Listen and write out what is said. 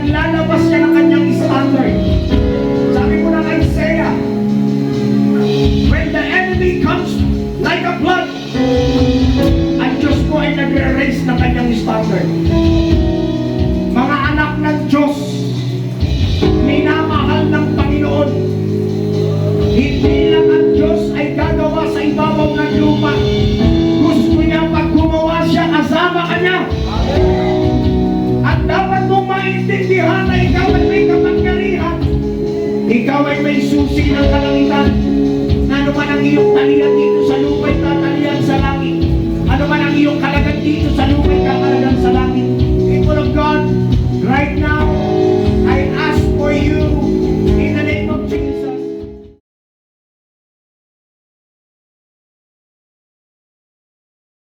naglalabas siya ng kanyang standard. Sabi mo ng Isaiah, when the enemy comes like a flood, ang Diyos ko ay nagre-raise ng kanyang standard. Mga anak ng Diyos, minamahal ng Panginoon, hindi lang ang Diyos ay gagawa sa ibabaw ng lupa. Gusto niya pag gumawa siya, kasama ka niya. At dapat mong maintindihan na ikaw ay may kapangyarihan. Ikaw ay may susi ng kalangitan. Ano man ang iyong talian